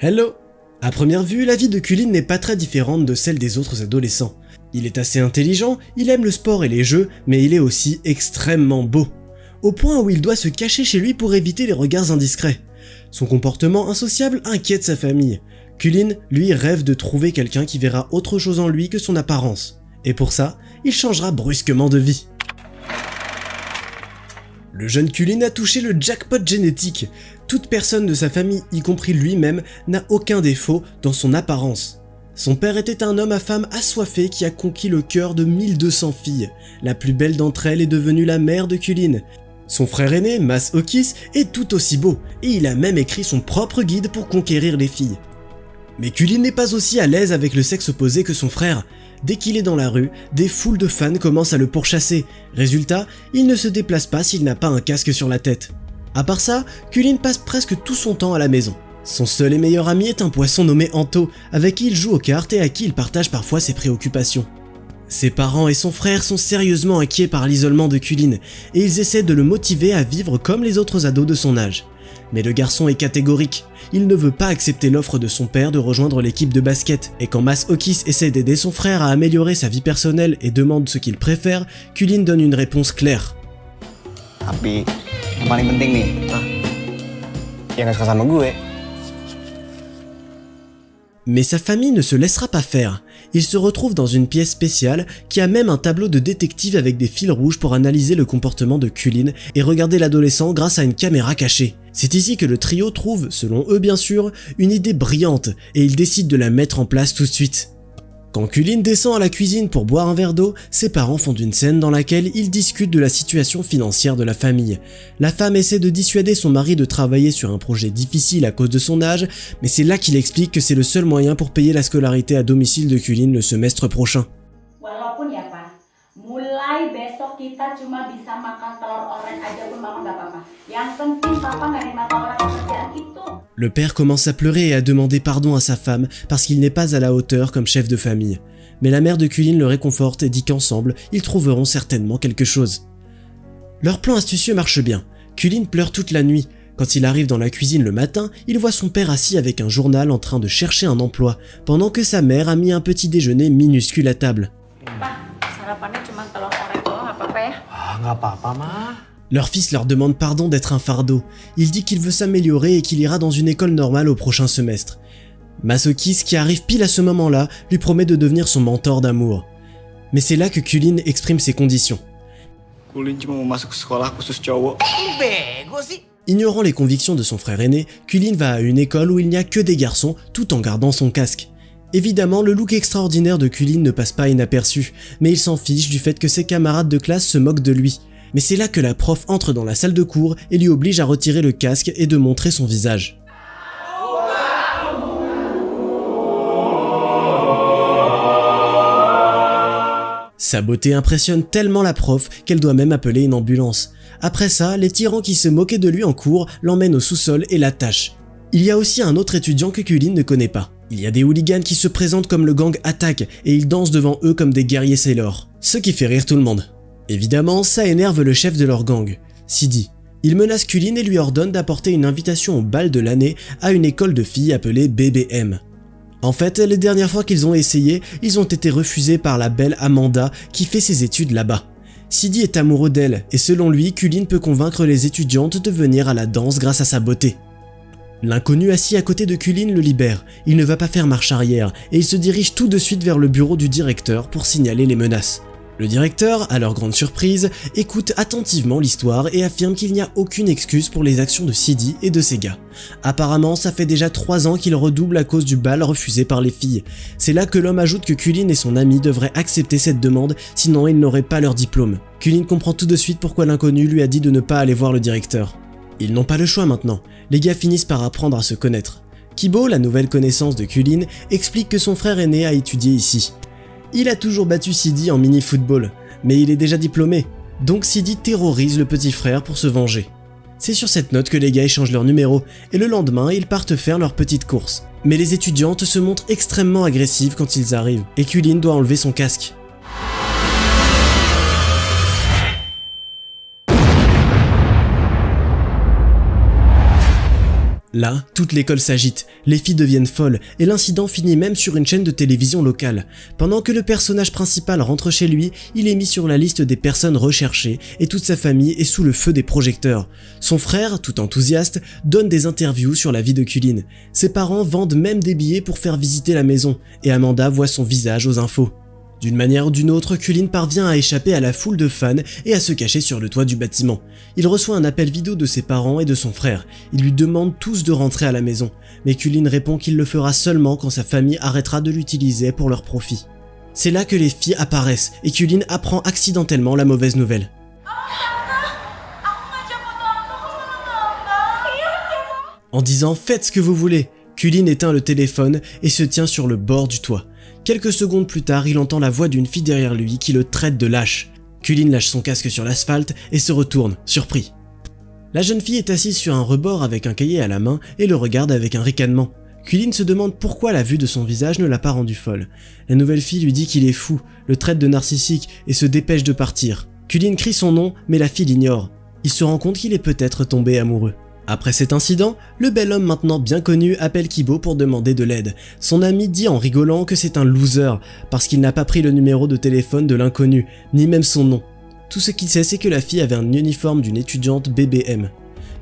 Hello! À première vue, la vie de Cullen n'est pas très différente de celle des autres adolescents. Il est assez intelligent, il aime le sport et les jeux, mais il est aussi extrêmement beau. Au point où il doit se cacher chez lui pour éviter les regards indiscrets. Son comportement insociable inquiète sa famille. Cullen, lui, rêve de trouver quelqu'un qui verra autre chose en lui que son apparence. Et pour ça, il changera brusquement de vie. Le jeune Cullen a touché le jackpot génétique. Toute personne de sa famille, y compris lui-même, n'a aucun défaut dans son apparence. Son père était un homme à femme assoiffé qui a conquis le cœur de 1200 filles. La plus belle d'entre elles est devenue la mère de Cullen. Son frère aîné, Mas Okis, est tout aussi beau, et il a même écrit son propre guide pour conquérir les filles. Mais Cullen n'est pas aussi à l'aise avec le sexe opposé que son frère. Dès qu'il est dans la rue, des foules de fans commencent à le pourchasser. Résultat, il ne se déplace pas s'il n'a pas un casque sur la tête. À part ça, Cullen passe presque tout son temps à la maison. Son seul et meilleur ami est un poisson nommé Anto, avec qui il joue aux cartes et à qui il partage parfois ses préoccupations. Ses parents et son frère sont sérieusement inquiets par l'isolement de Cullen, et ils essaient de le motiver à vivre comme les autres ados de son âge. Mais le garçon est catégorique, il ne veut pas accepter l'offre de son père de rejoindre l'équipe de basket, et quand Mas Okis essaie d'aider son frère à améliorer sa vie personnelle et demande ce qu'il préfère, Cullen donne une réponse claire. Tapi yang paling penting nih, yang gak suka sama gue. Mais sa famille ne se laissera pas faire. Il se retrouve dans une pièce spéciale qui a même un tableau de détective avec des fils rouges pour analyser le comportement de Cullen et regarder l'adolescent grâce à une caméra cachée. C'est ici que le trio trouve, selon eux bien sûr, une idée brillante et ils décident de la mettre en place tout de suite. Quand Cullen descend à la cuisine pour boire un verre d'eau, ses parents font une scène dans laquelle ils discutent de la situation financière de la famille. La femme essaie de dissuader son mari de travailler sur un projet difficile à cause de son âge, mais c'est là qu'il explique que c'est le seul moyen pour payer la scolarité à domicile de Cullen le semestre prochain. Walaupun ya Pak, mulai besok kita cuma bisa makan telur oren aja pun mama gak apa-apa. Yang penting papa gak ada masalah pekerjaan itu. Le père commence à pleurer et à demander pardon à sa femme parce qu'il n'est pas à la hauteur comme chef de famille. Mais la mère de Cullen le réconforte et dit qu'ensemble, ils trouveront certainement quelque chose. Leur plan astucieux marche bien. Cullen pleure toute la nuit. Quand il arrive dans la cuisine le matin, il voit son père assis avec un journal en train de chercher un emploi, pendant que sa mère a mis un petit déjeuner minuscule à table. Pak, sarapannya cuma telur oren doang, gak apa-apa ya? Gak apa-apa mah. Leur fils leur demande pardon d'être un fardeau. Il dit qu'il veut s'améliorer et qu'il ira dans une école normale au prochain semestre. Mas Okis, qui arrive pile à ce moment-là, lui promet de devenir son mentor d'amour. Mais c'est là que Cullen exprime ses conditions. Cullen cuma mau masuk sekolah khusus cowok. Bego sih. Ignorant les convictions de son frère aîné, Cullen va à une école où il n'y a que des garçons, tout en gardant son casque. Évidemment, le look extraordinaire de Cullen ne passe pas inaperçu, mais il s'en fiche du fait que ses camarades de classe se moquent de lui. Mais c'est là que la prof entre dans la salle de cours et lui oblige à retirer le casque et de montrer son visage. Sa beauté impressionne tellement la prof qu'elle doit même appeler une ambulance. Après ça, les tyrans qui se moquaient de lui en cours l'emmènent au sous-sol et l'attachent. Il y a aussi un autre étudiant que Cullen ne connaît pas. Il y a des hooligans qui se présentent comme le gang Attack et ils dansent devant eux comme des guerriers sailors. Ce qui fait rire tout le monde. Évidemment, ça énerve le chef de leur gang, Sidi. Il menace Cullen et lui ordonne d'apporter une invitation au bal de l'année à une école de filles appelée BBM. En fait, les dernières fois qu'ils ont essayé, ils ont été refusés par la belle Amanda qui fait ses études là-bas. Sidi est amoureux d'elle et selon lui, Cullen peut convaincre les étudiantes de venir à la danse grâce à sa beauté. L'inconnu assis à côté de Cullen le libère, il ne va pas faire marche arrière et il se dirige tout de suite vers le bureau du directeur pour signaler les menaces. Le directeur, à leur grande surprise, écoute attentivement l'histoire et affirme qu'il n'y a aucune excuse pour les actions de Sidi et de ses gars. Apparemment, ça fait déjà 3 ans qu'il redouble à cause du bal refusé par les filles. C'est là que l'homme ajoute que Cullen et son ami devraient accepter cette demande, sinon ils n'auraient pas leur diplôme. Cullen comprend tout de suite pourquoi l'inconnu lui a dit de ne pas aller voir le directeur. Ils n'ont pas le choix maintenant, les gars finissent par apprendre à se connaître. Kibo, la nouvelle connaissance de Cullen, explique que son frère aîné a étudié ici. Il a toujours battu Sidi en mini-football, mais il est déjà diplômé, donc Sidi terrorise le petit frère pour se venger. C'est sur cette note que les gars échangent leur numéro, et le lendemain, ils partent faire leur petite course. Mais les étudiantes se montrent extrêmement agressives quand ils arrivent, et Cullen doit enlever son casque. Là, toute l'école s'agite, les filles deviennent folles et l'incident finit même sur une chaîne de télévision locale. Pendant que le personnage principal rentre chez lui, il est mis sur la liste des personnes recherchées et toute sa famille est sous le feu des projecteurs. Son frère, tout enthousiaste, donne des interviews sur la vie de Cullen. Ses parents vendent même des billets pour faire visiter la maison et Amanda voit son visage aux infos. D'une manière ou d'une autre, Cullen parvient à échapper à la foule de fans et à se cacher sur le toit du bâtiment. Il reçoit un appel vidéo de ses parents et de son frère. Ils lui demandent tous de rentrer à la maison, mais Cullen répond qu'il le fera seulement quand sa famille arrêtera de l'utiliser pour leur profit. C'est là que les filles apparaissent et Cullen apprend accidentellement la mauvaise nouvelle. En disant « faites ce que vous voulez », Cullen éteint le téléphone et se tient sur le bord du toit. Quelques secondes plus tard, il entend la voix d'une fille derrière lui qui le traite de lâche. Cullen lâche son casque sur l'asphalte et se retourne, surpris. La jeune fille est assise sur un rebord avec un cahier à la main et le regarde avec un ricanement. Cullen se demande pourquoi la vue de son visage ne l'a pas rendu folle. La nouvelle fille lui dit qu'il est fou, le traite de narcissique et se dépêche de partir. Cullen crie son nom, mais la fille l'ignore. Il se rend compte qu'il est peut-être tombé amoureux. Après cet incident, le bel homme maintenant bien connu appelle Kibo pour demander de l'aide. Son ami dit en rigolant que c'est un loser, parce qu'il n'a pas pris le numéro de téléphone de l'inconnu, ni même son nom. Tout ce qu'il sait, c'est que la fille avait un uniforme d'une étudiante BBM.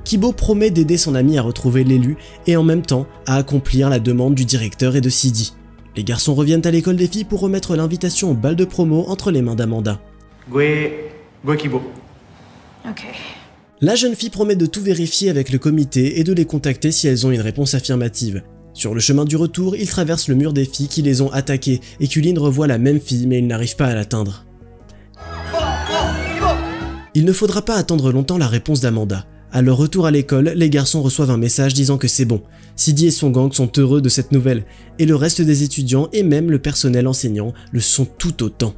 Kibo promet d'aider son ami à retrouver l'élu et en même temps à accomplir la demande du directeur et de Sidi. Les garçons reviennent à l'école des filles pour remettre l'invitation au bal de promo entre les mains d'Amanda. Gue Kibo. Ok. La jeune fille promet de tout vérifier avec le comité et de les contacter si elles ont une réponse affirmative. Sur le chemin du retour, ils traversent le mur des filles qui les ont attaquées et Cullen revoit la même fille mais il n'arrive pas à l'atteindre. Il ne faudra pas attendre longtemps la réponse d'Amanda. À leur retour à l'école, les garçons reçoivent un message disant que c'est bon. Sidi et son gang sont heureux de cette nouvelle, et le reste des étudiants et même le personnel enseignant le sont tout autant.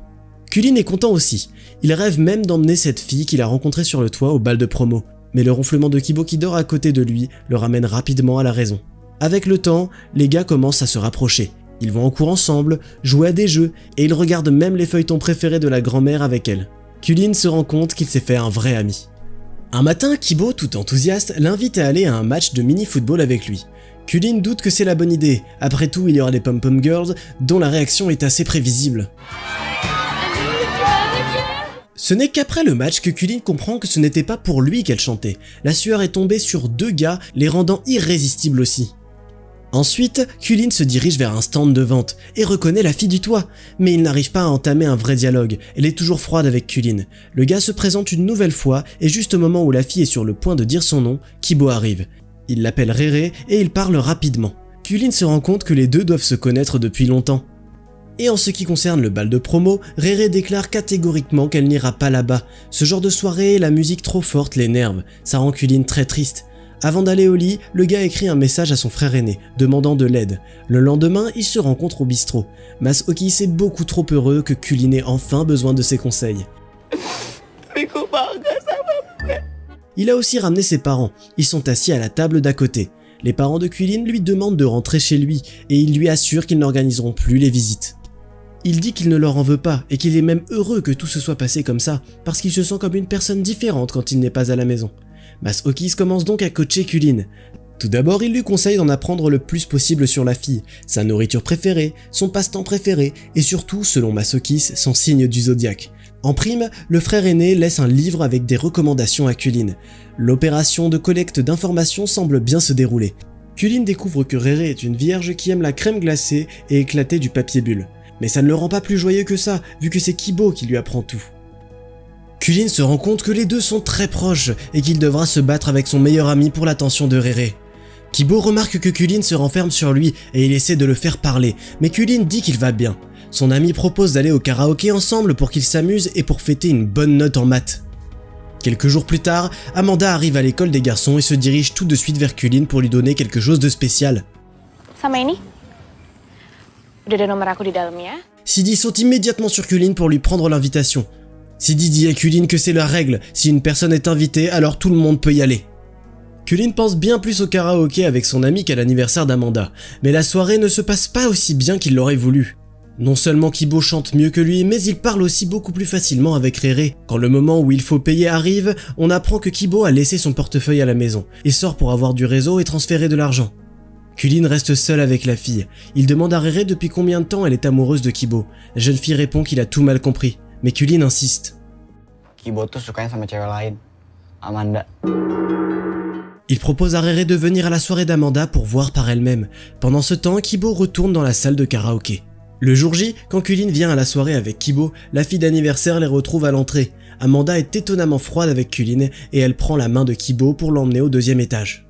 Cullen est content aussi. Il rêve même d'emmener cette fille qu'il a rencontrée sur le toit au bal de promo. Mais le ronflement de Kibo qui dort à côté de lui le ramène rapidement à la raison. Avec le temps, les gars commencent à se rapprocher. Ils vont en cours ensemble, jouer à des jeux, et ils regardent même les feuilletons préférés de la grand-mère avec elle. Cullen se rend compte qu'il s'est fait un vrai ami. Un matin, Kibo, tout enthousiaste, l'invite à aller à un match de mini-football avec lui. Cullen doute que c'est la bonne idée. Après tout, il y aura les pom-pom girls, dont la réaction est assez prévisible. Ce n'est qu'après le match que Cullen comprend que ce n'était pas pour lui qu'elle chantait. La sueur est tombée sur deux gars, les rendant irrésistibles aussi. Ensuite, Cullen se dirige vers un stand de vente et reconnaît la fille du toit. Mais il n'arrive pas à entamer un vrai dialogue, elle est toujours froide avec Cullen. Le gars se présente une nouvelle fois et juste au moment où la fille est sur le point de dire son nom, Kibo arrive. Il l'appelle Réré et ils parlent rapidement. Cullen se rend compte que les deux doivent se connaître depuis longtemps. Et en ce qui concerne le bal de promo, Réré déclare catégoriquement qu'elle n'ira pas là-bas. Ce genre de soirée, la musique trop forte l'énerve, ça rend Cullen très triste. Avant d'aller au lit, le gars écrit un message à son frère aîné, demandant de l'aide. Le lendemain, ils se rencontrent au bistrot. Masoki est beaucoup trop heureux que Cullen ait enfin besoin de ses conseils. Il a aussi ramené ses parents, ils sont assis à la table d'à côté. Les parents de Cullen lui demandent de rentrer chez lui et il lui assure qu'ils n'organiseront plus les visites. Il dit qu'il ne leur en veut pas et qu'il est même heureux que tout se soit passé comme ça parce qu'il se sent comme une personne différente quand il n'est pas à la maison. Masokis commence donc à coacher Cullen. Tout d'abord, il lui conseille d'en apprendre le plus possible sur la fille, sa nourriture préférée, son passe-temps préféré et surtout, selon Masokis, son signe du zodiaque. En prime, le frère aîné laisse un livre avec des recommandations à Cullen. L'opération de collecte d'informations semble bien se dérouler. Cullen découvre que Réré est une vierge qui aime la crème glacée et éclater du papier bulle. Mais ça ne le rend pas plus joyeux que ça, vu que c'est Kibo qui lui apprend tout. Cullen se rend compte que les deux sont très proches et qu'il devra se battre avec son meilleur ami pour l'attention de Réré. Kibo remarque que Cullen se renferme sur lui et il essaie de le faire parler, mais Cullen dit qu'il va bien. Son ami propose d'aller au karaoké ensemble pour qu'ils s'amusent et pour fêter une bonne note en maths. Quelques jours plus tard, Amanda arrive à l'école des garçons et se dirige tout de suite vers Cullen pour lui donner quelque chose de spécial. Sama ini? Udah ada nomor aku di dalamnya. Sidi saute immédiatement sur Cullen pour lui prendre l'invitation. Sidi dit à Cullen que c'est la règle, si une personne est invitée, alors tout le monde peut y aller. Cullen pense bien plus au karaoké avec son ami qu'à l'anniversaire d'Amanda, mais la soirée ne se passe pas aussi bien qu'il l'aurait voulu. Non seulement Kibo chante mieux que lui, mais il parle aussi beaucoup plus facilement avec Rere. Quand le moment où il faut payer arrive, on apprend que Kibo a laissé son portefeuille à la maison, et sort pour avoir du réseau et transférer de l'argent. Kulin reste seul avec la fille. Il demande à Rere depuis combien de temps elle est amoureuse de Kibo. La jeune fille répond qu'il a tout mal compris, mais Kulin insiste. Kibo tuh sukanya sama cewek lain, Amanda. Il propose à Rere de venir à la soirée d'Amanda pour voir par elle-même. Pendant ce temps, Kibo retourne dans la salle de karaoké. Le jour J, quand Kulin vient à la soirée avec Kibo, la fille d'anniversaire les retrouve à l'entrée. Amanda est étonnamment froide avec Kulin et elle prend la main de Kibo pour l'emmener au 2e étage.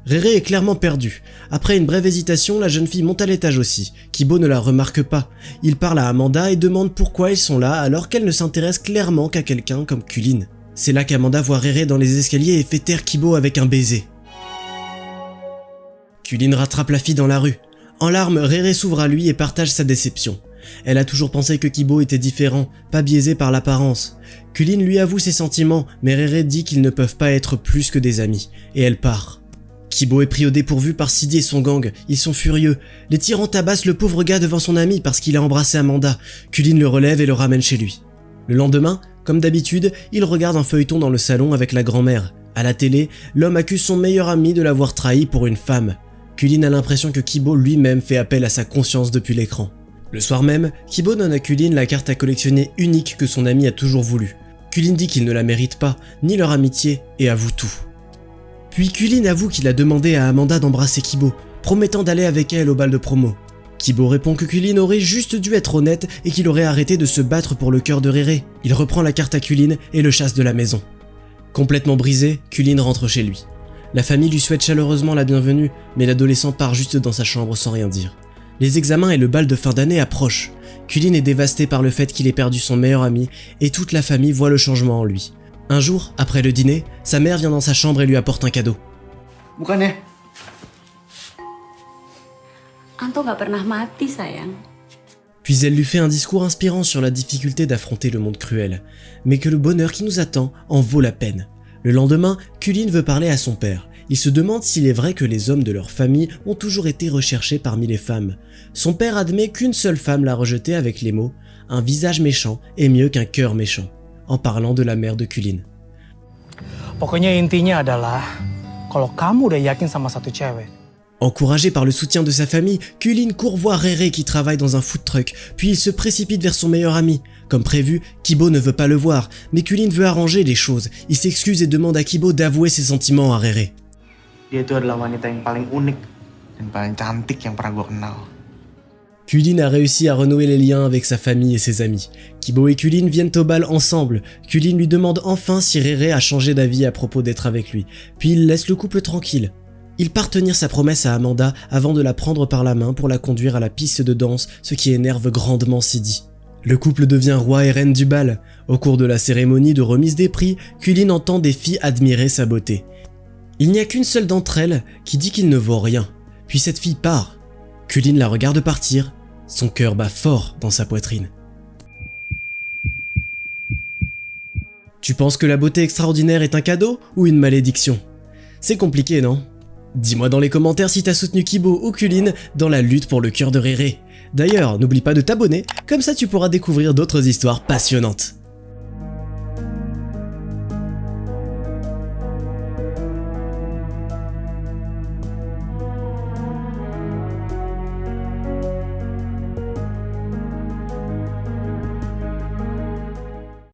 Rere est clairement perdue. Après une brève hésitation, la jeune fille monte à l'étage aussi. Kibo ne la remarque pas. Il parle à Amanda et demande pourquoi ils sont là alors qu'elle ne s'intéresse clairement qu'à quelqu'un comme Kulin. C'est là qu'Amanda voit Rere dans les escaliers et fait taire Kibo avec un baiser. Kulin rattrape la fille dans la rue. En larmes, Rere s'ouvre à lui et partage sa déception. Elle a toujours pensé que Kibo était différent, pas biaisé par l'apparence. Kulin lui avoue ses sentiments, mais Rere dit qu'ils ne peuvent pas être plus que des amis, et elle part. Kibo est pris au dépourvu par Sidi et son gang, ils sont furieux. Les tyrans tabassent le pauvre gars devant son ami parce qu'il a embrassé Amanda. Kulin le relève et le ramène chez lui. Le lendemain, comme d'habitude, il regarde un feuilleton dans le salon avec la grand-mère. À la télé, l'homme accuse son meilleur ami de l'avoir trahi pour une femme. Kulin a l'impression que Kibo lui-même fait appel à sa conscience depuis l'écran. Le soir même, Kibo donne à Kulin la carte à collectionner unique que son ami a toujours voulu. Kulin dit qu'il ne la mérite pas, ni leur amitié, et avoue tout. Puis Kulin avoue qu'il a demandé à Amanda d'embrasser Kibo, promettant d'aller avec elle au bal de promo. Kibo répond que Kulin aurait juste dû être honnête et qu'il aurait arrêté de se battre pour le cœur de Rere. Il reprend la carte à Kulin et le chasse de la maison. Complètement brisé, Kulin rentre chez lui. La famille lui souhaite chaleureusement la bienvenue, mais l'adolescent part juste dans sa chambre sans rien dire. Les examens et le bal de fin d'année approchent. Kulin est dévasté par le fait qu'il ait perdu son meilleur ami et toute la famille voit le changement en lui. Un jour, après le dîner, sa mère vient dans sa chambre et lui apporte un cadeau. Bukannya? Anto gak pernah mati, sayang. Puis elle lui fait un discours inspirant sur la difficulté d'affronter le monde cruel, mais que le bonheur qui nous attend en vaut la peine. Le lendemain, Kulin veut parler à son père. Il se demande s'il est vrai que les hommes de leur famille ont toujours été recherchés parmi les femmes. Son père admet qu'une seule femme l'a rejeté avec les mots « Un visage méchant est mieux qu'un cœur méchant », en parlant de la mère de Kulin. Pokoknya intinya adalah kalau kamu udah yakin sama satu cewek. Encouragé par le soutien de sa famille, Kulin court voir Rere qui travaille dans un food truck, puis il se précipite vers son meilleur ami. Comme prévu, Kibo ne veut pas le voir, mais Kulin veut arranger les choses. Il s'excuse et demande à Kibo d'avouer ses sentiments à Rere. Dia itu adalah wanita yang paling unik dan paling cantik yang pernah gue kenal. Kulin a réussi à renouer les liens avec sa famille et ses amis. Kibo et Kulin viennent au bal ensemble. Kulin lui demande enfin si Rere a changé d'avis à propos d'être avec lui, puis il laisse le couple tranquille. Il part tenir sa promesse à Amanda avant de la prendre par la main pour la conduire à la piste de danse, ce qui énerve grandement Sidi. Le couple devient roi et reine du bal. Au cours de la cérémonie de remise des prix, Kulin entend des filles admirer sa beauté. Il n'y a qu'une seule d'entre elles qui dit qu'il ne vaut rien. Puis cette fille part. Kulin la regarde partir. Son cœur bat fort dans sa poitrine. Tu penses que la beauté extraordinaire est un cadeau ou une malédiction? C'est compliqué, non? Dis-moi dans les commentaires si t'as soutenu Kibo ou Kulin dans la lutte pour le cœur de Rere. D'ailleurs, n'oublie pas de t'abonner, comme ça tu pourras découvrir d'autres histoires passionnantes.